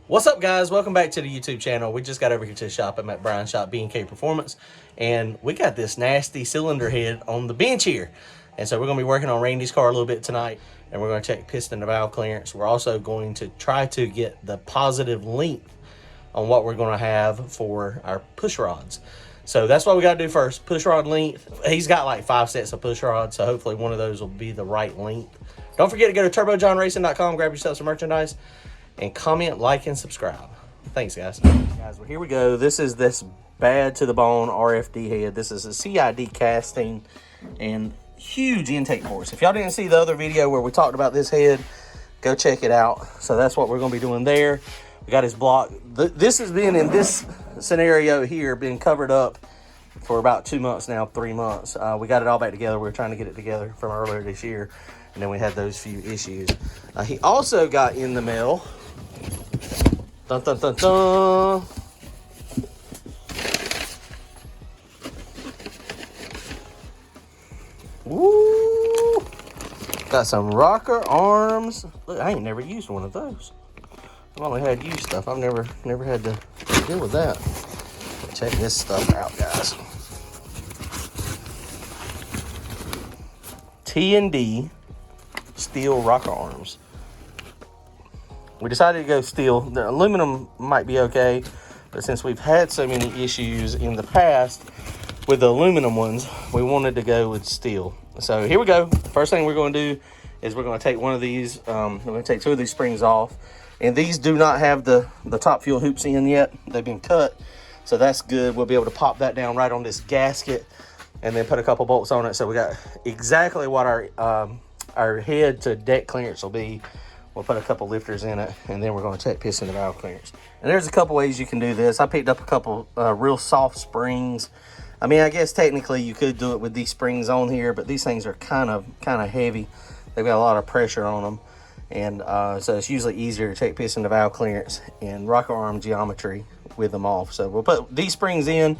What's up, guys? Welcome back to the YouTube channel. We just got over here to the shop. I'm at Brian's shop, B&K Performance, and we got this nasty cylinder head on the bench here. And so we're going to be working on Randy's car a little bit tonight, and we're going to check piston and valve clearance. We're also going to try to get the positive length on what we're going to have for our push rods. So that's what we got to do first, push rod length. He's got like 5 sets of push rods, so hopefully one of those will be the right length. Don't forget to go to turbojohnracing.com, grab yourself some merchandise, and comment, like, and subscribe. Thanks, guys. Guys, well, here we go. This is this bad to the bone RFD head. This is a CID casting and huge intake ports. If y'all didn't see the other video where we talked about this head, go check it out. So that's what we're going to be doing there. We got his block. This has been in this scenario here, been covered up for about 2 months now, 3 months. We got it all back together. We were trying to get it together from earlier this year, and then we had those few issues. He also got in the mail. Dun, dun, dun, dun. Woo! Got some rocker arms. Look, I ain't never used one of those. I've only had used stuff. I've never had to deal with that. Check this stuff out, guys. T&D steel rocker arms. We decided to go steel. The aluminum might be okay, but since we've had so many issues in the past with the aluminum ones, we wanted to go with steel. So here we go. First thing we're going to do is we're going to take one of these. We're going to take 2 of these springs off. And these do not have the top fuel hoops in yet. They've been cut, so that's good. We'll be able to pop that down right on this gasket and then put a couple bolts on it. So we got exactly what our head to deck clearance will be. We'll put a couple lifters in it, and then we're going to check piston and valve clearance. And there's a couple ways you can do this. I picked up a couple real soft springs. I mean, I guess technically you could do it with these springs on here, but these things are kind of heavy. They've got a lot of pressure on them, and so it's usually easier to check piston to valve clearance and rocker arm geometry with them off. So we'll put these springs in,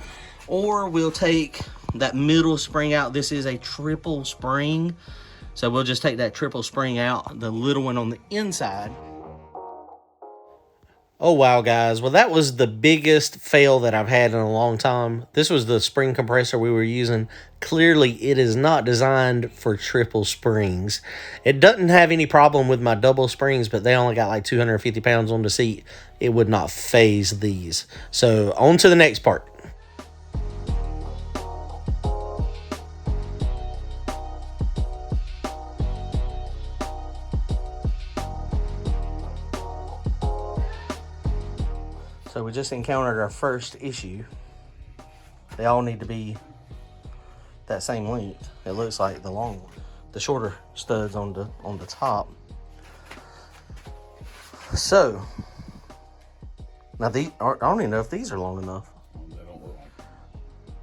or we'll take that middle spring out. This is a triple spring. So we'll just take that triple spring out, the little one on the inside. Oh, wow, guys. Well, that was the biggest fail that I've had in a long time. This was the spring compressor we were using. Clearly, it is not designed for triple springs. It doesn't have any problem with my double springs, but they only got like 250 pounds on the seat. It would not phase these. So on to the next part. So we just encountered our first issue. They all need to be that same length. It looks like the shorter studs on the top. So now I don't even know if these are long enough. They don't work.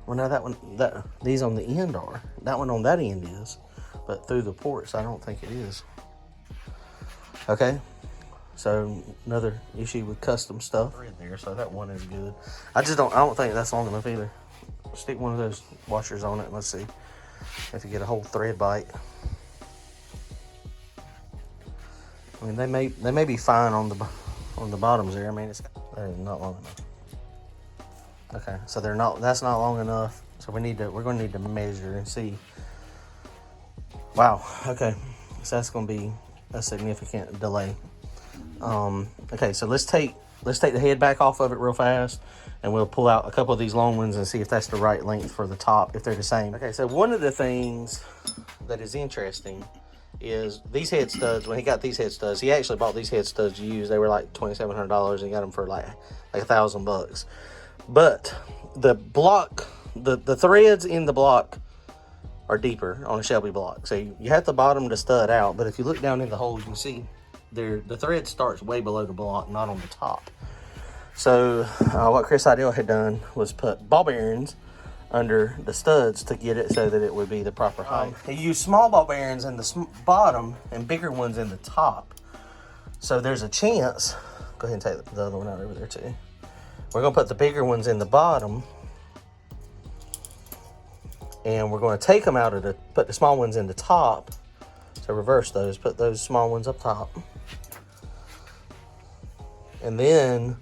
Well, now these on the end are. That one on that end is, but through the ports, I don't think it is. Okay. So another issue with custom stuff right there. So that one is good. I don't think that's long enough either. Stick one of those washers on it and let's see if you get a whole thread bite. I mean, they may be fine on the bottoms there. I mean, that is not long enough. Okay, so that's not long enough. So we're going to need to measure and see. Wow. Okay, so that's going to be a significant delay. Okay, so let's take the head back off of it real fast, and we'll pull out a couple of these long ones and see if that's the right length for the top, if they're the same. Okay, so one of the things that is interesting is these head studs. When he got these head studs, he actually bought these head studs used. They were like $2,700, and he got them for like $1,000. But the block, the threads in the block are deeper on a Shelby block, so you have to bottom the stud out. But if you look down in the hole, you can see the thread starts way below the block, not on the top. So what Chris Ideal had done was put ball bearings under the studs to get it so that it would be the proper height. He used small ball bearings in the bottom and bigger ones in the top. So there's a chance. Go ahead and take the other one out over there too. We're going to put the bigger ones in the bottom, and we're going to take them out of put the small ones in the top. So reverse those, put those small ones up top. And then,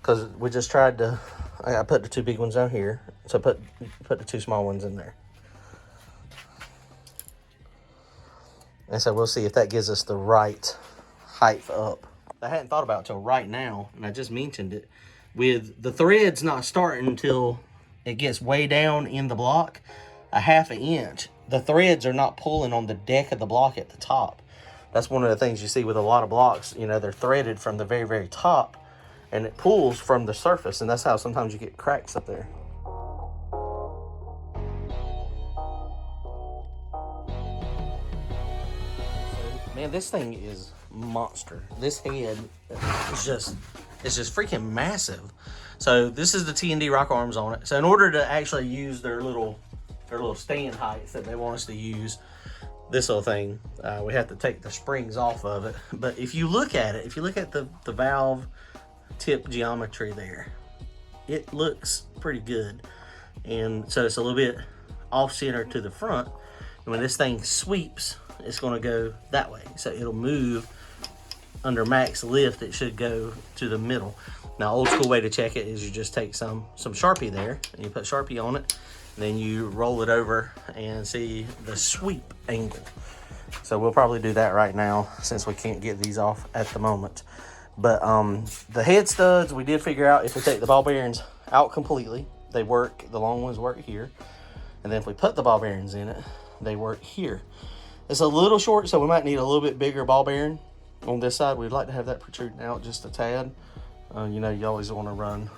because we just tried to, I put the 2 big ones down here, so put the 2 small ones in there. And so we'll see if that gives us the right height up. I hadn't thought about it till right now, and I just mentioned it. With the threads not starting until it gets way down in the block, a 1/2 inch, the threads are not pulling on the deck of the block at the top. That's one of the things you see with a lot of blocks. You know, they're threaded from the very, very top, and it pulls from the surface, and that's how sometimes you get cracks up there. Man, this thing is monster. This head is just freaking massive. So this is the T&D rock arms on it. So in order to actually use their little stand heights that they want us to use, this little thing, we have to take the springs off of it. But if you look at it, if you look at the valve tip geometry there, it looks pretty good. And so it's a little bit off center to the front. And when this thing sweeps, it's going to go that way. So it'll move under max lift. It should go to the middle. Now, old school way to check it is you just take some Sharpie there, and you put Sharpie on it, and then you roll it over and see the sweep angle. So we'll probably do that right now since we can't get these off at the moment. But the head studs, we did figure out if we take the ball bearings out completely, they work, the long ones work here. And then if we put the ball bearings in it, they work here. It's a little short, so we might need a little bit bigger ball bearing on this side. We'd like to have that protruding out just a tad. You know, you always want to run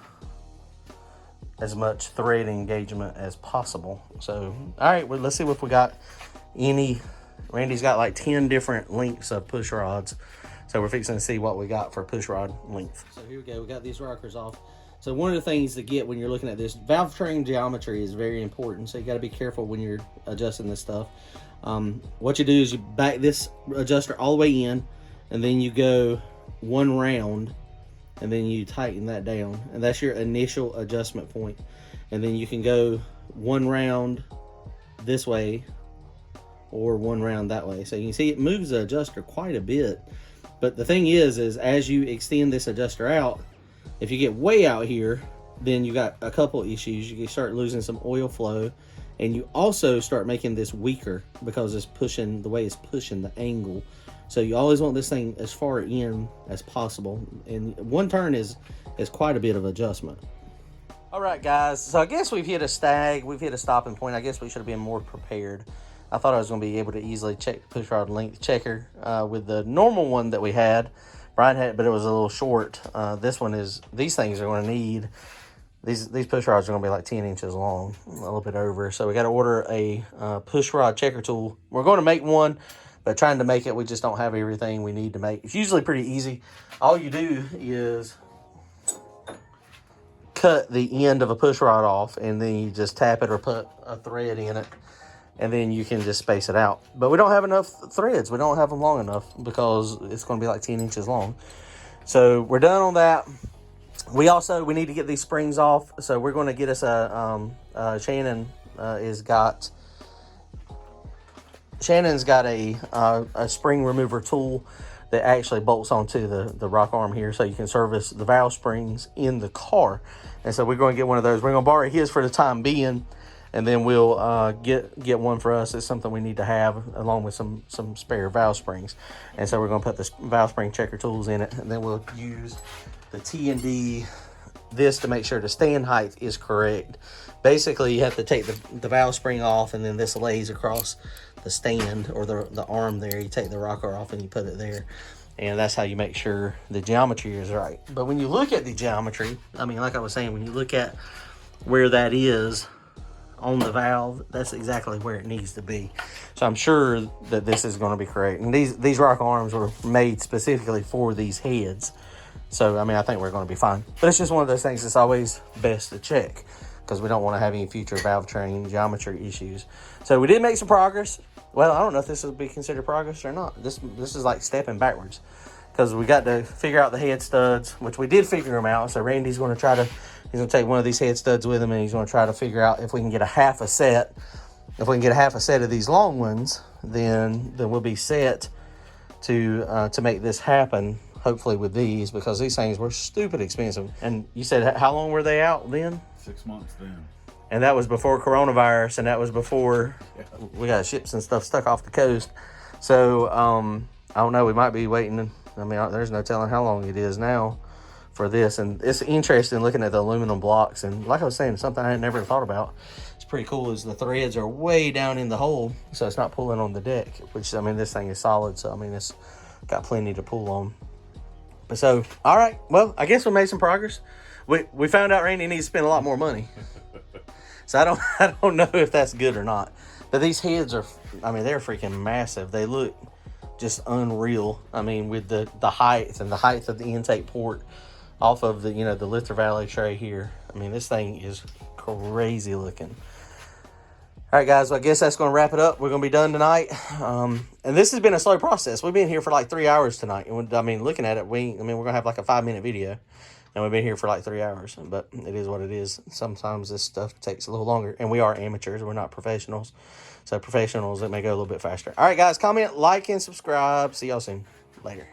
as much thread engagement as possible. So, all right, well, let's see if we got any. Randy's got like 10 different lengths of push rods. So we're fixing to see what we got for push rod length. So here we go, we got these rockers off. So one of the things to get when you're looking at this, valve train geometry is very important. So you got to be careful when you're adjusting this stuff. What you do is you back this adjuster all the way in, and then you go one round, and then you tighten that down, and that's your initial adjustment point. And then you can go one round this way or one round that way. So you can see it moves the adjuster quite a bit. But the thing is as you extend this adjuster out, if you get way out here, then you got a couple issues. You can start losing some oil flow, and you also start making this weaker because it's pushing, the way it's pushing the angle. So you always want this thing as far in as possible. And one turn is quite a bit of adjustment. All right, guys. So I guess we've hit a snag. We've hit a stopping point. I guess we should have been more prepared. I thought I was going to be able to easily check the push rod length checker with the normal one that we had. Brian had, but it was a little short. This one is, these things are going to need, these push rods are going to be like 10 inches long, a little bit over. So we got to order a push rod checker tool. We're going to make one, but trying to make it, we just don't have everything we need to make. It's usually pretty easy. All you do is cut the end of a push rod off, and then you just tap it or put a thread in it, and then you can just space it out. But we don't have enough threads. We don't have them long enough because it's going to be like 10 inches long. So we're done on that. We need to get these springs off. So we're going to get us Shannon's got a spring remover tool that actually bolts onto the rock arm here, so you can service the valve springs in the car. And so we're going to get one of those. We're going to borrow his for the time being, and then we'll get one for us. It's something we need to have, along with some spare valve springs. And so we're going to put the valve spring checker tools in it, and then we'll use the T&D this to make sure the stand height is correct. Basically, you have to take the valve spring off, and then this lays across the stand or the arm there. You take the rocker off and you put it there, and that's how you make sure the geometry is right. But when you look at the geometry, I mean, like I was saying, when you look at where that is on the valve, that's exactly where it needs to be. So I'm sure that this is going to be correct. And these rock arms were made specifically for these heads. So, I mean, I think we're going to be fine. But it's just one of those things that's always best to check, because we don't want to have any future valve train geometry issues. So we did make some progress. Well, I don't know if this will be considered progress or not. This is like stepping backwards, because we got to figure out the head studs, which we did figure them out. So Randy's going to he's going to take one of these head studs with him, and he's going to try to figure out if we can get a half a set. If we can get a half a set of these long ones, then we'll be set to make this happen. hopefully with these, because these things were stupid expensive. And you said, how long were they out then? 6 months then. And that was before coronavirus, and that was before we got ships and stuff stuck off the coast. So, I don't know, we might be waiting. I mean, there's no telling how long it is now for this. And it's interesting looking at the aluminum blocks. And like I was saying, something I had never thought about. It's pretty cool is the threads are way down in the hole, so it's not pulling on the deck, which, I mean, this thing is solid. So, I mean, it's got plenty to pull on. But so, all right, well, I guess we made some progress. We found out Randy needs to spend a lot more money. So I don't know if that's good or not. But these heads are, I mean, they're freaking massive. They look just unreal. I mean, with the height and the height of the intake port off of the, the lifter valley tray here. I mean, this thing is crazy looking. All right, guys, well, I guess that's going to wrap it up. We're going to be done tonight. And this has been a slow process. We've been here for like 3 hours tonight. And I mean, looking at it, we're going to have like a 5-minute video. And we've been here for like 3 hours, but it is what it is. Sometimes this stuff takes a little longer, and we are amateurs. We're not professionals. So professionals, it may go a little bit faster. All right, guys, comment, like, and subscribe. See y'all soon. Later.